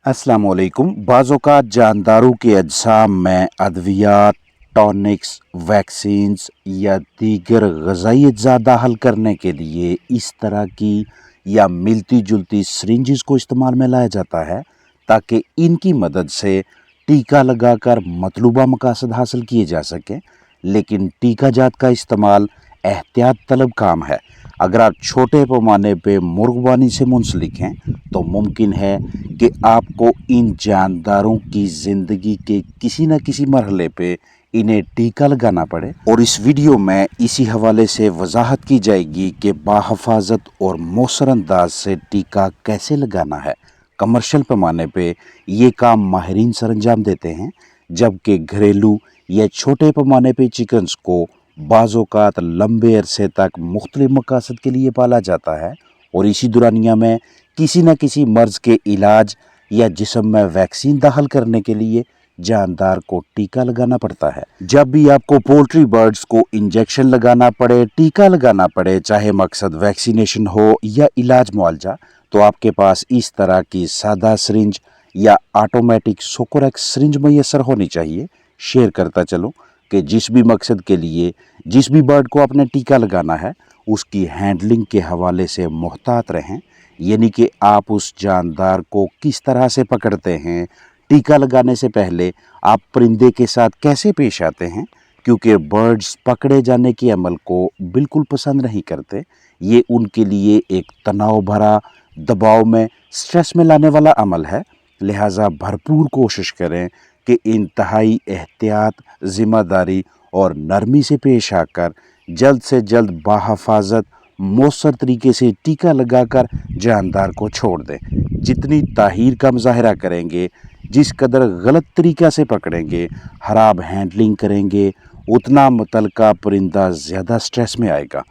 अस्सलाम वालेकुम। बाज़-औक़ात जानदारों के अज्साम में अद्वियात, टॉनिक्स, वैक्सीन्स या दीगर ग़िज़ाई अज्जा दाख़िल करने के लिए इस तरह की या मिलती-जुलती सिरिंजेस को इस्तेमाल में लाया जाता है ताकि इनकी मदद से टीका लगाकर मतलूबा मकासद हासिल किए जा सकें। लेकिन टीका जात का इस्तेमाल एहतियात तलब काम है। अगर आप छोटे पैमाने पे मुर्गबानी से मुंसलिक हैं तो मुमकिन है कि आपको इन जानदारों की ज़िंदगी के किसी न किसी मरहले पे इन्हें टीका लगाना पड़े। और इस वीडियो में इसी हवाले से वजाहत की जाएगी कि बाहिफाजत और मौसर अंदाज से टीका कैसे लगाना है। कमर्शियल पैमाने पे ये काम माहिरीन सरंजाम देते हैं, जबकि घरेलू या छोटे पैमाने पे चिकन्स को बाज़-औक़ात लंबे अरसे तक मुख्तलिफ मकासद के लिए पाला जाता है और इसी दुरानिया में किसी न किसी मर्ज़ के इलाज या जिस्म में वैक्सीन दाखिल करने के लिए जानदार को टीका लगाना पड़ता है। जब भी आपको पोल्ट्री बर्ड्स को इंजेक्शन लगाना पड़े, टीका लगाना पड़े, चाहे मकसद वैक्सीनेशन हो या इलाज मुआवजा, तो आपके पास इस तरह की सादा सिरिंज या ऑटोमेटिक सोकोरेक्स सिरिंज मैसर होनी चाहिए। शेयर करता चलूँ कि जिस भी मकसद के लिए जिस भी बर्ड को आपने टीका लगाना है उसकी हैंडलिंग के हवाले से मुहतात रहें, यानी कि आप उस जानदार को किस तरह से पकड़ते हैं, टीका लगाने से पहले आप परिंदे के साथ कैसे पेश आते हैं, क्योंकि बर्ड्स पकड़े जाने के अमल को बिल्कुल पसंद नहीं करते। ये उनके लिए एक तनाव भरा, दबाव में, स्ट्रेस में लाने वाला अमल है। लिहाजा भरपूर कोशिश करें कि इंतहाई एहतियात, ज़िम्मेदारी और नरमी से पेश आकर जल्द से जल्द बाहिफाजत मौसर तरीके से टीका लगाकर जानदार को छोड़ दें। जितनी ताहीर का मुजाहरा करेंगे, जिस कदर गलत तरीक़ा से पकड़ेंगे, ख़राब हैंडलिंग करेंगे, उतना मुतलका परिंदा ज़्यादा स्ट्रेस में आएगा।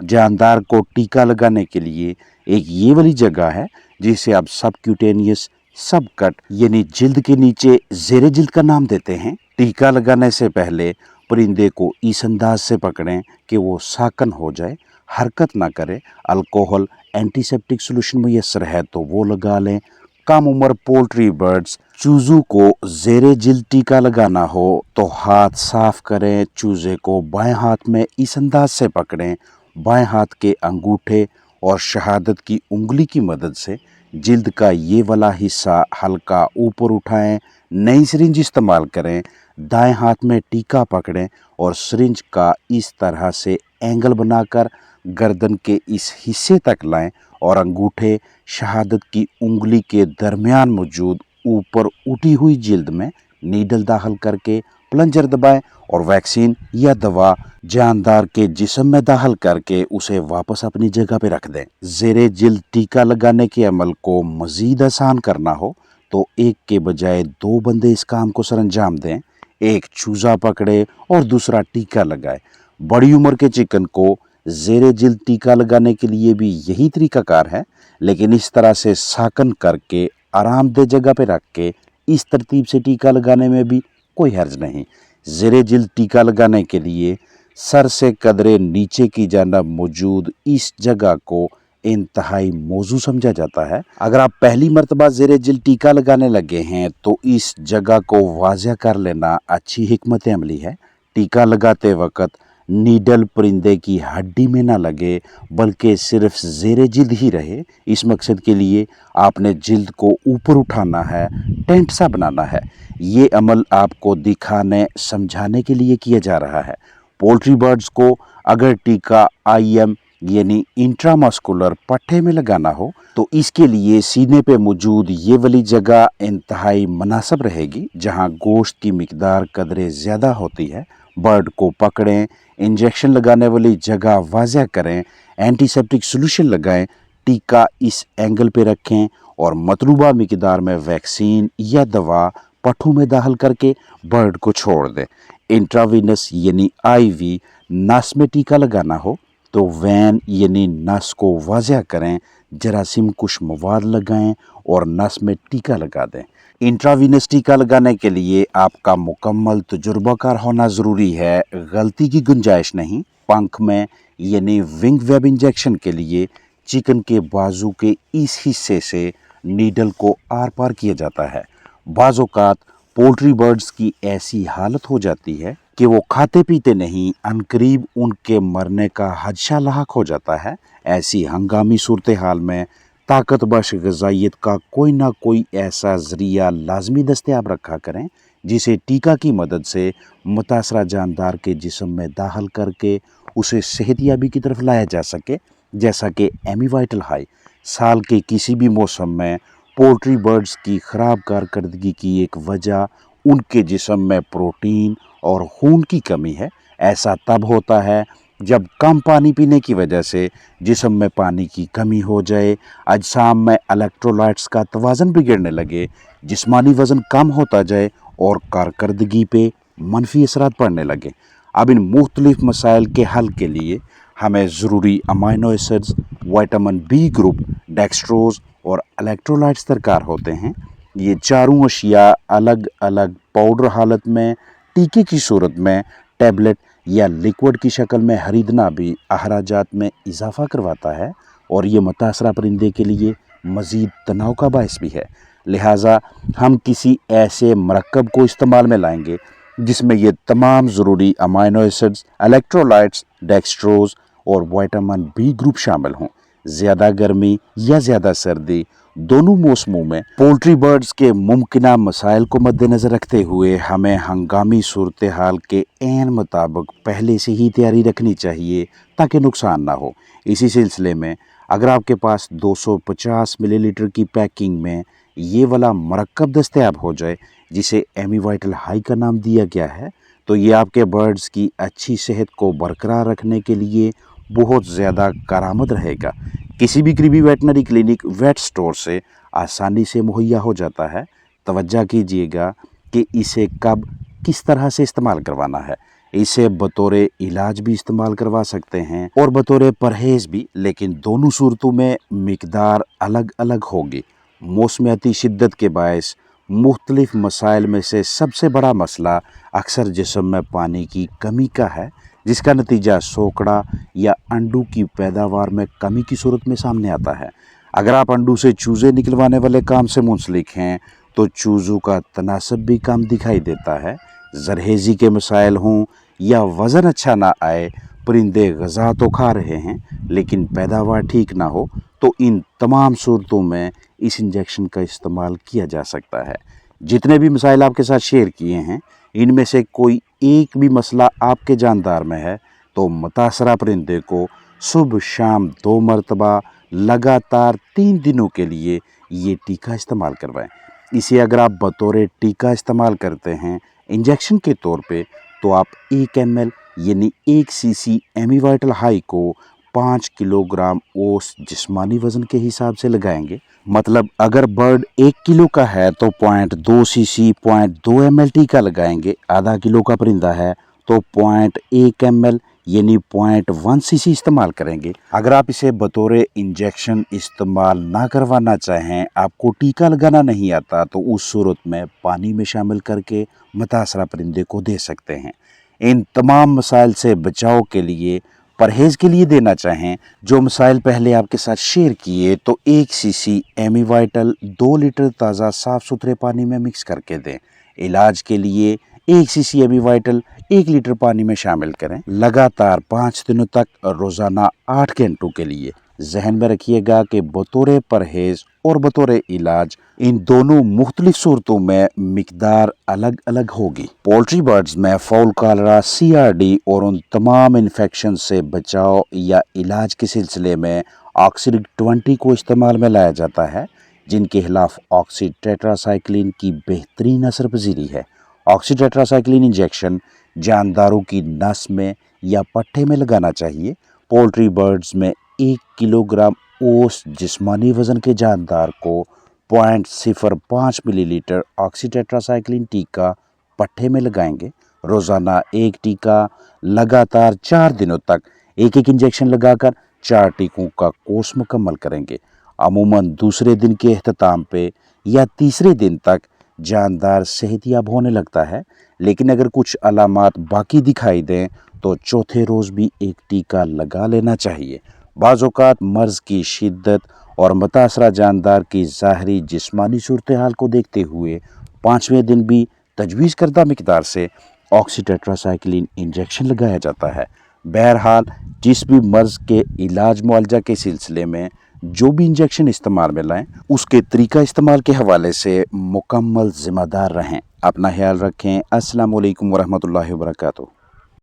जानदार को टीका लगाने के लिए एक ये वाली जगह है जिसे आप सबक्यूटेनियस सब कट यानी जिल्द के नीचे ज़ेरे जिल्द का नाम देते हैं। टीका लगाने से पहले परिंदे को इस अंदाज से पकड़ें कि वो साकन हो जाए, हरकत ना करे। अल्कोहल एंटीसेप्टिक सोल्यूशन मैसर है तो वो लगा लें। कम उम्र पोल्ट्री बर्ड्स चूज़ों को ज़ेरे जिल्द टीका लगाना हो तो हाथ साफ करें। चूज़े को बाएं हाथ में इस अंदाज से पकड़ें, बाएं हाथ के अंगूठे और शहादत की उंगली की मदद से जिल्द का ये वाला हिस्सा हल्का ऊपर उठाएं। नई सिरिंज इस्तेमाल करें, दाएं हाथ में टीका पकड़ें और सिरिंज का इस तरह से एंगल बनाकर गर्दन के इस हिस्से तक लाएं और अंगूठे शहादत की उंगली के दरमियान मौजूद ऊपर उठी हुई जिल्द में नीडल दाखिल करके प्लंजर दबाएं और वैक्सीन या दवा जानदार के जिस्म में दाखिल करके उसे वापस अपनी जगह पे रख दें। ज़ेरे जिल्द टीका लगाने के अमल को मज़ीद आसान करना हो तो एक के बजाय दो बंदे इस काम को सरअंजाम दें। एक चूज़ा पकड़े और दूसरा टीका लगाए। बड़ी उम्र के चिकन को ज़ेरे जिल्द टीका लगाने के लिए भी यही तरीक़ाकार है, लेकिन इस तरह से साकन करके आरामदेह जगह पे रख के इस तरतीब से टीका लगाने में भी कोई हर्ज नहीं। ज़ेरे जिल्द टीका लगाने के लिए सर से कदरे नीचे की जानब मौजूद इस जगह को इंतहाई मौजू समझा जाता है। अगर आप पहली मरतबा ज़ेरे जिल्द टीका लगाने लगे हैं तो इस जगह को वाज़ेह कर लेना अच्छी हिकमत अमली है। टीका लगाते वक्त नीडल परिंदे की हड्डी में ना लगे, बल्कि सिर्फ ज़ेरे जिल्द ही रहे। इस मकसद के लिए आपने जिल्द को ऊपर उठाना है, टेंट सा बनाना है। ये अमल आपको दिखाने समझाने के लिए किया जा रहा है। पोल्ट्री बर्ड्स को अगर टीका IM यानी इंट्रामस्कुलर पट्टे में लगाना हो तो इसके लिए सीने पे मौजूद ये वाली जगह इंतहाई मुनासिब रहेगी, जहां गोश्त की मिकदार कदरे ज़्यादा होती है। बर्ड को पकड़ें, इंजेक्शन लगाने वाली जगह वाज़ेह करें, एंटीसेप्टिक सोल्यूशन लगाएं, टीका इस एंगल पे रखें और मतलूबा मिकदार में वैक्सीन या दवा पट्ठू में दाखिल करके बर्ड को छोड़ दें। इंट्रावीनस यानी IV नस में टीका लगाना हो तो वैन यानी नस को वाज़ेह करें, जरासीम कुश मवाद लगाएं और नस में टीका लगा दें। इंट्रावीनस टीका लगाने के लिए आपका मुकम्मल तजुर्बाकार होना ज़रूरी है, गलती की गुंजाइश नहीं। पंख में यानी विंग वेब इंजेक्शन के लिए चिकन के बाजू के इस हिस्से से नीडल को आर पार किया जाता है। बाज़ औक़ात पोल्ट्री बर्ड्स की ऐसी हालत हो जाती है कि वो खाते पीते नहीं, अनकरीब उनके मरने का खदशा लाहक हो जाता है। ऐसी हंगामी सूरत हाल में ताकत बख्श ग़िज़ाइयत का कोई ना कोई ऐसा ज़रिया लाजमी दस्तयाब रखा करें जिसे टीका की मदद से मुतासरा जानदार के जिस्म में दाखिल करके उसे सेहतियाबी की तरफ लाया जा सके। जैसा कि एमीवाइटल हाई साल के किसी भी मौसम में पोल्ट्री बर्ड्स की ख़राब कारकर्दगी की एक वजह उनके जिस्म में प्रोटीन और खून की कमी है। ऐसा तब होता है जब कम पानी पीने की वजह से जिस्म में पानी की कमी हो जाए, अजसाम में इलेक्ट्रोलाइट्स का तवाज़न बिगड़ने लगे, जिस्मानी वज़न कम होता जाए और कारकर्दगी पे मनफी असरात पड़ने लगे। अब इन मुख्तलिफ मसाइल के हल के लिए हमें ज़रूरी amino acids, vitamin B group, dextrose और इलेक्ट्रोलाइट्स दरकार होते हैं। ये चारों अशिया अलग अलग पाउडर हालत में, टीके की सूरत में, टैबलेट या लिक्विड की शक्ल में खरीदना भी अखराजात में इजाफ़ा करवाता है और ये मुतासरा परिंदे के लिए मज़ीद तनाव का बायस भी है। लिहाजा हम किसी ऐसे मरकब को इस्तेमाल में लाएंगे जिसमें ये तमाम ज़रूरी अमाइनो एसिड्स, इलेक्ट्रोलाइट्स, डेक्सट्रोज़ और विटामिन बी ग्रुप शामिल हों। ज़्यादा गर्मी या ज़्यादा सर्दी दोनों मौसमों में पोल्ट्री बर्ड्स के मुमकिना मसाइल को मद्देनज़र रखते हुए हमें हंगामी सूरत हाल के ऐन मुताबिक पहले से ही तैयारी रखनी चाहिए ताकि नुकसान ना हो। इसी सिलसिले में अगर आपके पास 250 मिलीलीटर की पैकिंग में ये वाला मरकब दस्तयाब हो जाए जिसे एमीवाइटल हाई का नाम दिया गया है, तो ये आपके बर्ड्स की अच्छी सेहत को बरकरार रखने के लिए बहुत ज़्यादा कारआमद रहेगा। किसी भी करीबी वेटनरी क्लिनिक, वेट स्टोर से आसानी से मुहैया हो जाता है। तवज्जो कीजिएगा कि इसे कब किस तरह से इस्तेमाल करवाना है। इसे बतौरे इलाज भी इस्तेमाल करवा सकते हैं और बतौरे परहेज़ भी, लेकिन दोनों सूरतों में मिकदार अलग अलग होगी। मौसमियाती शिद्दत के बायस मुख्तलिफ मसाइल में से सबसे बड़ा मसला अक्सर जिस्म में पानी की कमी का है, जिसका नतीजा सोकड़ा या अंडों की पैदावार में कमी की सूरत में सामने आता है। अगर आप अंडों से चूज़े निकलवाने वाले काम से मुंसलिक हैं तो चूज़ों का तनासब भी कम दिखाई देता है। जरहेज़ी के मसाइल हों या वज़न अच्छा ना आए, परिंदे ग़िज़ा तो खा रहे हैं लेकिन पैदावार ठीक ना हो, तो इन तमाम सूरतों में इस इंजेक्शन का इस्तेमाल किया जा सकता है। जितने भी मसाइल आपके साथ शेयर किए हैं, इनमें से कोई एक भी मसला आपके जानदार में है तो मुतासरा परिंदे को सुबह शाम 2 मरतबा लगातार 3 दिनों के लिए ये टीका इस्तेमाल करवाएं। इसे अगर आप बतौर टीका इस्तेमाल करते हैं इंजेक्शन के तौर पे, तो आप 1 ml यानी 1 cc एमीवाइटल हाई को 5 किलोग्राम औस जिस्मानी वज़न के हिसाब से लगाएंगे। मतलब अगर बर्ड 1 किलो का है तो 0.2 cc 0.2 ml टीका लगाएंगे। आधा किलो का परिंदा है तो 0.1 ml यानी 0.1 cc इस्तेमाल करेंगे। अगर आप इसे बतौर इंजेक्शन इस्तेमाल ना करवाना चाहें, आपको टीका लगाना नहीं आता, तो उस सूरत में पानी में शामिल करके मुतासरा परिंदे को दे सकते हैं। इन तमाम मसाइल से बचाव के लिए परहेज़ के लिए देना चाहें जो मसाइल पहले आपके साथ शेयर किए, तो 1 cc एमीवाइटल 2 लीटर ताज़ा साफ़ सुथरे पानी में मिक्स करके दें। इलाज के लिए 1 cc एमीवाइटल 1 लीटर पानी में शामिल करें। लगातार 5 दिनों तक रोज़ाना 8 घंटों के लिए। जहन में रखिएगा कि बतौर परहेज़ और बतौर इलाज इन दोनों मुख्तलिफ सूरतों में मिकदार अलग अलग होगी। पोल्ट्री बर्ड्स में फाउल कॉलरा, CRD और उन तमाम इन्फेक्शन से बचाव या इलाज के सिलसिले में ऑक्सीड 20 को इस्तेमाल में लाया जाता है, जिनके खिलाफ ऑक्सी टेट्रासाइक्लिन की बेहतरीन असर पजीरी है। ऑक्सी टेट्रासाइक्लिन इंजेक्शन जानदारों की नस में या पट्टे में लगाना चाहिए। पोल्ट्री बर्ड्स में 1 किलोग्राम औस जिस्मानी वज़न के जानदार को 0.05 मिलीलीटर ऑक्सी टेट्रासाइक्लिन टीका पट्टे में लगाएंगे। रोज़ाना 1 टीका लगातार 4 दिनों तक एक एक इंजेक्शन लगाकर 4 टीकों का कोर्स मुकम्मल करेंगे। अमूमन दूसरे दिन के अख्ताम पे या तीसरे दिन तक जानदार सेहतियाब होने लगता है, लेकिन अगर कुछ अलामात बाकी दिखाई दें तो चौथे रोज़ भी एक टीका लगा लेना चाहिए। بعض اوقات مرض کی شدت اور متاثرہ جاندار کی ظاہری جسمانی صورتحال کو دیکھتے ہوئے 5ویں دن بھی تجویز کردہ مقدار سے آکسی ٹیٹراسائیکلین انجیکشن لگایا جاتا ہے۔ بہرحال جس بھی مرض کے علاج معالجہ کے سلسلے میں جو بھی انجیکشن استعمال میں لائیں اس کے طریقہ استعمال کے حوالے سے مکمل ذمہ دار رہیں۔ اپنا خیال رکھیں۔ السلام علیکم ورحمۃ اللہ وبرکاتہ۔